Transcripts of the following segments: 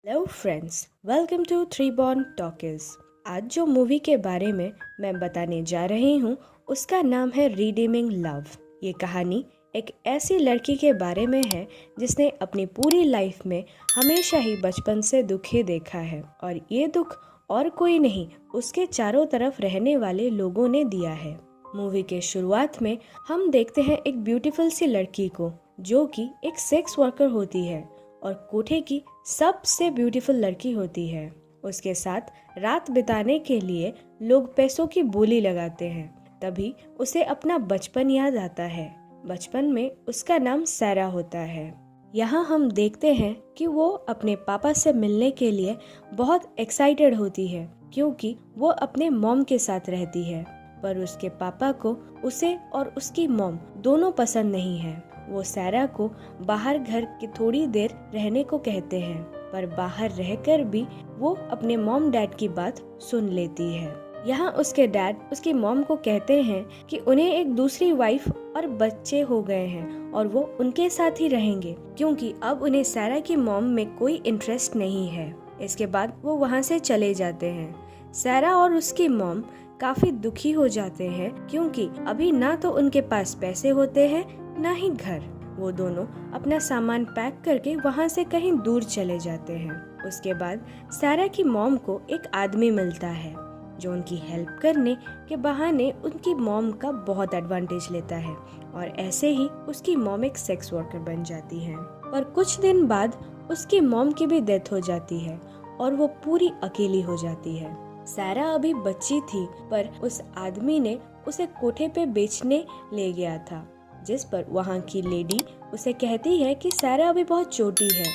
Hello friends, welcome to three born talkies. आज जो movie के बारे में मैं बताने जा रही हूँ उसका नाम है रिडीमिंग लव। ये कहानी एक ऐसी लड़की के बारे में है जिसने अपनी पूरी लाइफ में हमेशा ही बचपन से दुख ही देखा है और ये दुख और कोई नहीं उसके चारों तरफ रहने वाले लोगों ने दिया है। मूवी के शुरुआत में हम देखते हैं एक ब्यूटीफुल सी लड़की को जो कि एक सेक्स वर्कर होती है और कोठे की सबसे ब्यूटीफुल लड़की होती है। उसके साथ रात बिताने के लिए लोग पैसों की बोली लगाते हैं। तभी उसे अपना बचपन याद आता है। बचपन में उसका नाम सैरा होता है। यहाँ हम देखते हैं कि वो अपने पापा से मिलने के लिए बहुत एक्साइटेड होती है क्योंकि वो अपने मॉम के साथ रहती है, पर उसके पापा को उसे और उसकी मॉम दोनों पसंद नहीं है। वो सैरा को बाहर घर की थोड़ी देर रहने को कहते हैं, पर बाहर रहकर भी वो अपने मॉम डैड की बात सुन लेती है। यहाँ उसके डैड उसकी मॉम को कहते हैं कि उन्हें एक दूसरी वाइफ और बच्चे हो गए हैं और वो उनके साथ ही रहेंगे क्योंकि अब उन्हें सैरा की मॉम में कोई इंटरेस्ट नहीं है। इसके बाद वो वहाँ से चले जाते हैं। सैरा और उसकी मॉम काफी दुखी हो जाते हैं क्योंकि अभी ना तो उनके पास पैसे होते हैं ना ही घर। वो दोनों अपना सामान पैक करके वहाँ से कहीं दूर चले जाते हैं। उसके बाद सैरा की मॉम को एक आदमी मिलता है जो उनकी हेल्प करने के बहाने उनकी मॉम का बहुत एडवांटेज लेता है और ऐसे ही उसकी मॉम एक सेक्स वर्कर बन जाती है। पर कुछ दिन बाद उसकी मॉम की भी डेथ हो जाती है और वो पूरी अकेली हो जाती है। सैरा अभी बच्ची थी, पर उस आदमी ने उसे कोठे पे बेचने ले गया था, जिस पर वहाँ की लेडी उसे कहती है कि सैरा अभी बहुत छोटी है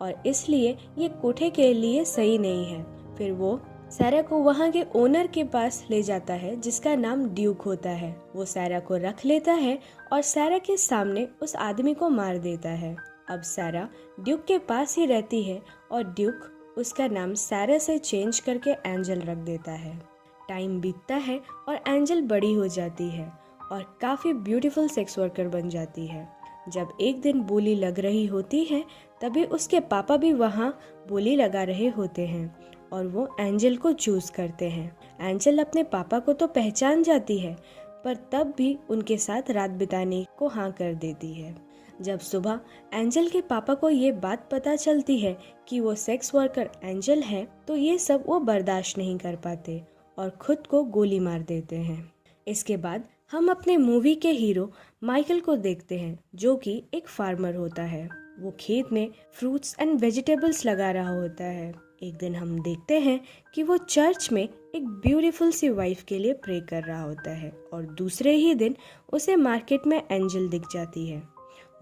और इसलिए ये कोठे के लिए सही नहीं है। फिर वो सैरा को वहाँ के ओनर के पास ले जाता है जिसका नाम ड्यूक होता है। वो सैरा को रख लेता है और सैरा के सामने उस आदमी को मार देता है। अब सैरा ड्यूक के पास ही रहती है और ड्यूक उसका नाम सैरा से चेंज करके एंजल रख देता है। टाइम बीतता है और एंजल बड़ी हो जाती है और काफ़ी ब्यूटीफुल सेक्स वर्कर बन जाती है। जब एक दिन बोली लग रही होती है तभी उसके पापा भी वहाँ बोली लगा रहे होते हैं और वो एंजल को चूज करते हैं। एंजल अपने पापा को तो पहचान जाती है, पर तब भी उनके साथ रात बिताने को हाँ कर देती है। जब सुबह एंजल के पापा को ये बात पता चलती है कि वो सेक्स वर्कर एंजल है तो ये सब वो बर्दाश्त नहीं कर पाते और खुद को गोली मार देते हैं। इसके बाद हम अपने मूवी के हीरो माइकल को देखते हैं जो कि एक फार्मर होता है। वो खेत में फ्रूट्स एंड वेजिटेबल्स लगा रहा होता है। एक दिन हम देखते हैं कि वो चर्च में एक ब्यूटीफुल सी वाइफ के लिए प्रे कर रहा होता है और दूसरे ही दिन उसे मार्केट में एंजल दिख जाती है।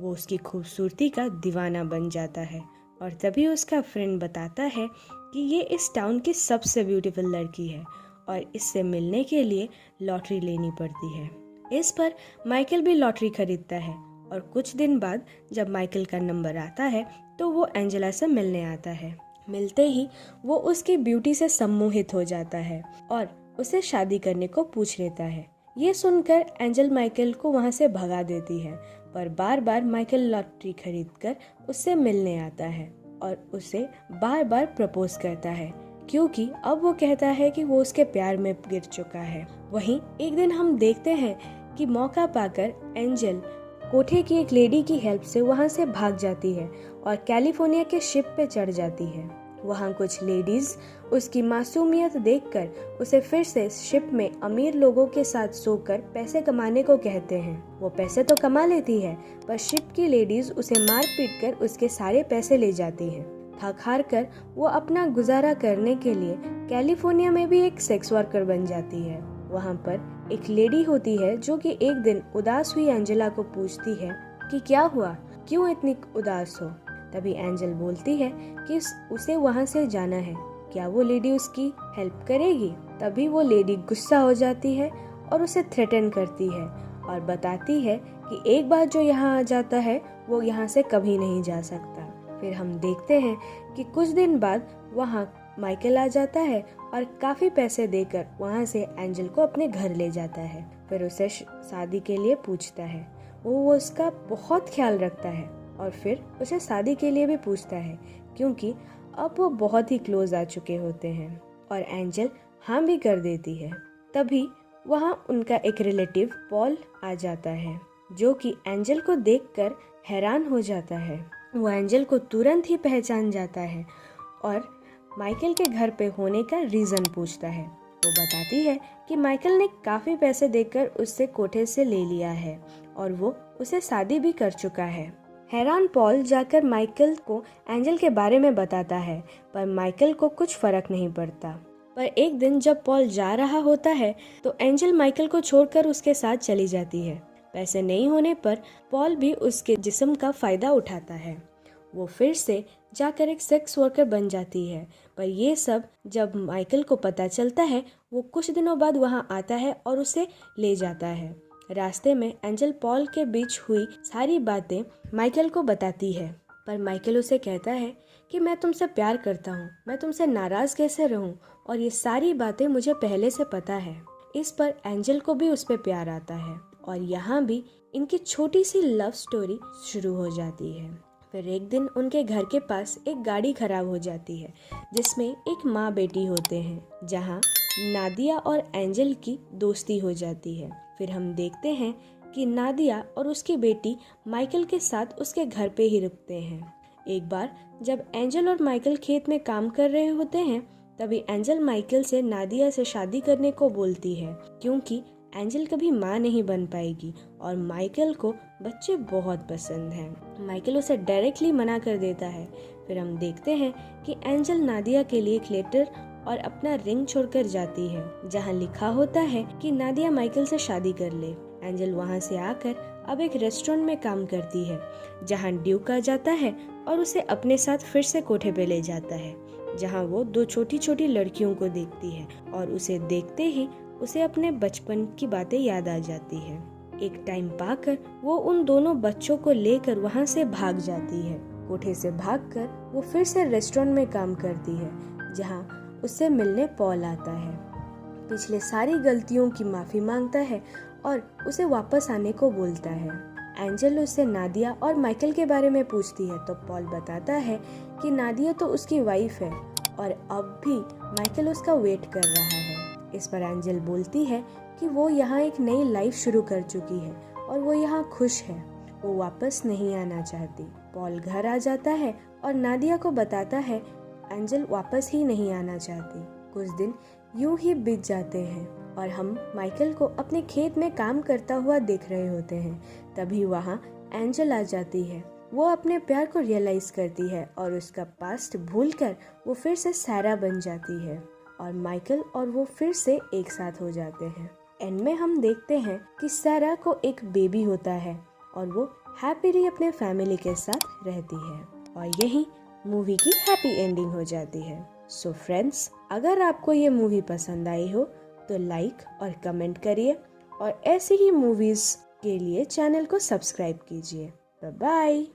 वो उसकी खूबसूरती का दीवाना बन जाता है और तभी उसका फ्रेंड बताता है कि ये इस टाउन की सबसे ब्यूटीफुल लड़की है और इससे मिलने के लिए लॉटरी लेनी पड़ती है। इस पर माइकल भी लॉटरी खरीदता है और कुछ दिन बाद जब माइकल का नंबर आता है तो वो एंजेला से मिलने आता है। मिलते ही वो उसकी ब्यूटी से सम्मोहित हो जाता है और उसे शादी करने को पूछ लेता है। ये सुनकर एंजल माइकल को वहाँ से भगा देती है, पर बार बार माइकल लॉटरी खरीदकर उससे मिलने आता है और उसे बार बार प्रपोज करता है क्योंकि अब वो कहता है कि वो उसके प्यार में गिर चुका है। वहीं एक दिन हम देखते हैं कि मौका पाकर एंजल कोठे की एक लेडी की हेल्प से वहाँ से भाग जाती है और कैलिफोर्निया के शिप पे चढ़ जाती है। वहाँ कुछ लेडीज उसकी मासूमियत देखकर उसे फिर से शिप में अमीर लोगों के साथ सोकर पैसे कमाने को कहते हैं। वो पैसे तो कमा लेती है, पर शिप की लेडीज उसे मार पीट कर उसके सारे पैसे ले जाती हैं। थक हार कर वो अपना गुजारा करने के लिए कैलिफोर्निया में भी एक सेक्स वर्कर बन जाती है। वहाँ पर एक लेडी होती है जो कि एक दिन उदास हुई एंजेला को पूछती है कि क्या हुआ, क्यों इतनी उदास हो। तभी एंजल बोलती है कि उसे वहाँ से जाना है, क्या वो लेडी उसकी हेल्प करेगी। तभी वो लेडी गुस्सा हो जाती है और उसे थ्रेटन करती है और बताती है कि एक बार जो यहाँ आ जाता है वो यहाँ से कभी नहीं जा सकता। फिर हम देखते हैं कि कुछ दिन बाद वहाँ माइकल आ जाता है और काफी पैसे देकर वहाँ से एंजल को अपने घर ले जाता है। फिर उसे शादी के लिए पूछता है। वो उसका बहुत ख्याल रखता है और फिर उसे शादी के लिए भी पूछता है क्योंकि अब वो बहुत ही क्लोज आ चुके होते हैं और एंजल हाँ भी कर देती है। तभी वहाँ उनका एक रिलेटिव पॉल आ जाता है, जो कि एंजल को देखकर हैरान हो जाता है। वो एंजल को तुरंत ही पहचान जाता है और माइकल के घर पे होने का रीज़न पूछता है। वो बताती है कि माइकल ने काफ़ी पैसे देकर उससे कोठे से ले लिया है और वो उसे शादी भी कर चुका है। हैरान पॉल जाकर माइकल को एंजल के बारे में बताता है, पर माइकल को कुछ फर्क नहीं पड़ता। पर एक दिन जब पॉल जा रहा होता है तो एंजल माइकल को छोड़कर उसके साथ चली जाती है। पैसे नहीं होने पर पॉल भी उसके जिस्म का फ़ायदा उठाता है। वो फिर से जाकर एक सेक्स वर्कर बन जाती है, पर ये सब जब माइकल को पता चलता है, वो कुछ दिनों बाद वहाँ आता है और उसे ले जाता है। रास्ते में एंजल पॉल के बीच हुई सारी बातें माइकल को बताती है, पर माइकल उसे कहता है कि मैं तुमसे प्यार करता हूँ, मैं तुमसे नाराज़ कैसे रहूँ, और ये सारी बातें मुझे पहले से पता है। इस पर एंजल को भी उस पर प्यार आता है और यहाँ भी इनकी छोटी सी लव स्टोरी शुरू हो जाती है। फिर एक दिन उनके घर के पास एक गाड़ी खराब हो जाती है, जिसमें एक माँ बेटी होते हैं, जहाँ नादिया और एंजल की दोस्ती हो जाती है। फिर हम देखते हैं कि नादिया और उसकी बेटी माइकल के साथ उसके घर पे ही रुकते हैं। एक बार जब एंजल और माइकल खेत में काम कर रहे होते हैं, तभी एंजल माइकल से नादिया से शादी करने को बोलती है, क्योंकि एंजल कभी माँ नहीं बन पाएगी और माइकल को बच्चे बहुत पसंद हैं। माइकल उसे डायरेक्टली मना कर देता है। फिर हम देखते हैं कि एंजल नादिया के लिए एक लेटर और अपना रिंग छोड़कर जाती है, जहाँ लिखा होता है कि नादिया माइकल से शादी कर ले। एंजल वहाँ से आकर अब एक रेस्टोरेंट में काम करती है, जहाँ ड्यूक आ जाता है और उसे अपने साथ फिर से कोठे पे ले जाता है, जहाँ वो दो छोटी छोटी लड़कियों को देखती है और उसे देखते ही उसे अपने बचपन की बातें याद आ जाती है। एक टाइम पाकर वो उन दोनों बच्चों को लेकर वहाँ से भाग जाती है। कोठे से भागकर वो फिर से रेस्टोरेंट में काम करती है, जहाँ उससे मिलने पॉल आता है। पिछले सारी गलतियों की माफ़ी मांगता है और उसे वापस आने को बोलता है। एंजल उससे नादिया और माइकल के बारे में पूछती है, तो पॉल बताता है कि नादिया तो उसकी वाइफ है और अब भी माइकल उसका वेट कर रहा है। इस पर एंजल बोलती है कि वो यहाँ एक नई लाइफ शुरू कर चुकी है और वो यहाँ खुश है, वो वापस नहीं आना चाहती। पॉल घर आ जाता है और नादिया को बताता है एंजल वापस ही नहीं आना चाहती। कुछ दिन यूं ही बीत जाते हैं और हम माइकल को अपने खेत में काम करता हुआ देख रहे होते हैं। तभी वहाँ एंजल आ जाती है। वो अपने प्यार को रियलाइज करती है और उसका पास्ट भूलकर वो फिर से सैरा बन जाती है और माइकल और वो फिर से एक साथ हो जाते हैं। एंड में हम देखते हैं कि सैरा को एक बेबी होता है और वो हैप्पीली अपने फैमिली के साथ रहती है और यही मूवी की हैप्पी एंडिंग हो जाती है। सो फ्रेंड्स, अगर आपको ये मूवी पसंद आई हो तो लाइक और कमेंट करिए और ऐसी ही मूवीज के लिए चैनल को सब्सक्राइब कीजिए। Bye bye.